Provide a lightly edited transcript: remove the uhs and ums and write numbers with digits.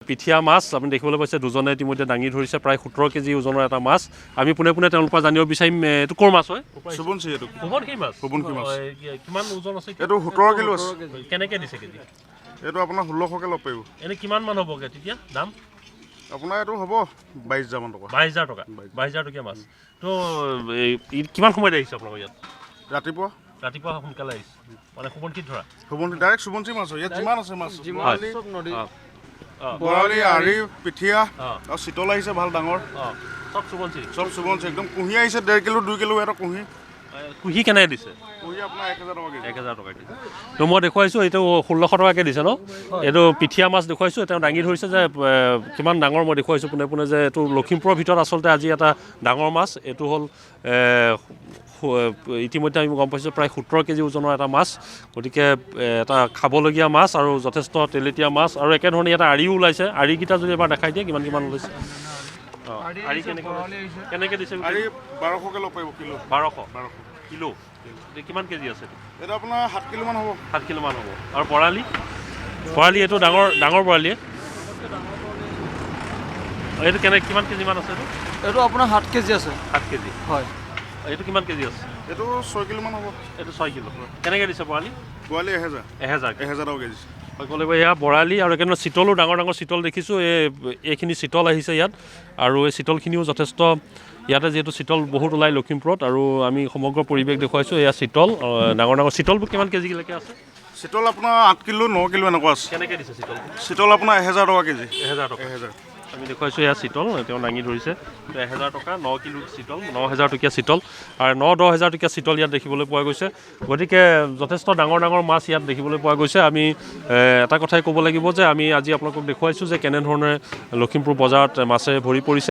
পিঠিয়া মাছ আপুনি দেখিবলৈ পাইছে দুজনে ইতিমধ্যে দাঙি ধৰিছে প্ৰায় 17 কেজি ওজনৰ এটা মাছ আমি পোনে পোনে তেওঁলোকৰ পৰা জানিব বিচাৰিম এইটো ক'ৰ মাছ হয় সুবনশ্ৰী এইটো সুবনশ্ৰী মাছ কিমান ওজন আছে এইটো 17 কিলো আছে কেনেকৈ দিছে কেজি এইটো আপোনাৰ 1600কে ল'ব পাৰিব এনে কিমান মান হ'বগৈ তেতিয়া দাম আপোনাৰ এইটো হ'ব 22000 মান টকা 22000 টকা 22000 টকীয়া মাছ তো কিমান সময়ত আহিছে আপোনালোকৰ ইয়াত ৰাতিপুৱা সোনকালে আহিছে মানে সুবনশ্ৰীত ধৰা সুবনশ্ৰী ডাইৰেক্ট সুবনশ্ৰী মাছ হয় ইয়াত যিমান আছে মাছ চব নদী বৰালি আৰি পিঠিয়া আৰু চিতল আহিছে ভাল ডাঙৰ চব সুবনশ্ৰী একদম কুঁহি আহিছে 1.5 কিলো 2 কিলো এটা কুঁহি কুঁহি কেনেকৈ দিছে কুঁহি আপোনাৰ 1000 টকা কেজি 1000 টকা কেজি তো মই দেখুৱাইছোঁ এইটো 1600 টকাকৈ দিছে ন এইটো পিঠিয়া মাছ দেখুৱাইছোঁ তেওঁ দাঙি ধৰিছে যে কিমান ডাঙৰ মই দেখুৱাইছোঁ পোনে পোনে যে এইটো লখিমপুৰৰ ভিতৰত আচলতে আজি এটা ডাঙৰ মাছ এইটো হ'ল ইতিমধ্যে আমি গম পাইছোঁ প্ৰায় 17 কেজি ওজনৰ এটা মাছ গতিকে এটা খাবলগীয়া মাছ আৰু যথেষ্ট তেলেতীয়া মাছ আৰু একেধৰণে এটা আৰিও ওলাইছে আৰিকেইটা যদি এবাৰ দেখাই দিয়ে কিমান ওলাইছে আৰি কেনেকৈ দিছে আৰি 1200কে ল'ব পাৰিব কিলো 1200 কিলো কিমান কেজি আছে এইটো আপোনাৰ 7 কিলো মান হ'ব 7 কিলো মান হ'ব আৰু বৰালি এইটো ডাঙৰ বৰালিয়ে এইটো কিমান কেজি মান আছে এইটো আপোনাৰ 7 কেজি আছে 7 কেজি হয় এইটো কিমান কেজি আছে এইটো 6 কিলো মান হ'ব এইটো 6 কিলো কেনেকৈ দিছে বৰালি 1000 টকা কেজি ক'লে এয়া বৰালি আৰু একেধৰণে চিতলো ডাঙৰ চিতল দেখিছোঁ এইখিনি চিতল আহিছে ইয়াত আৰু এই চিতলখিনিও যথেষ্ট ইয়াতে যিহেতু চিতল বহুত ওলাই লখিমপুৰত আৰু আমি সমগ্ৰ পৰিৱেশ দেখুৱাইছোঁ এয়া চিতল ডাঙৰ চিতলবোৰ কিমান কেজিলৈকে আছে চিতল আপোনাৰ 8 কিলো 9 কিলো এনেকুৱা আছে কেনেকৈ দিছে চিতল আপোনাৰ 1000 টকা কেজি 1000 টকা আমি দেখুৱাইছোঁ এয়া চিতল তেওঁ দাঙি ধৰিছে 1000 টকা 9 কিলো চিতল 9000 টকীয়া চিতল আৰু 9-10,000 টকীয়া চিতল ইয়াত দেখিবলৈ পোৱা গৈছে গতিকে যথেষ্ট ডাঙৰ মাছ ইয়াত দেখিবলৈ পোৱা গৈছে আমি এটা কথাই ক'ব লাগিব যে আমি আজি আপোনালোকক দেখুৱাইছোঁ যে কেনেধৰণে লখিমপুৰ বজাৰত মাছে ভৰি পৰিছে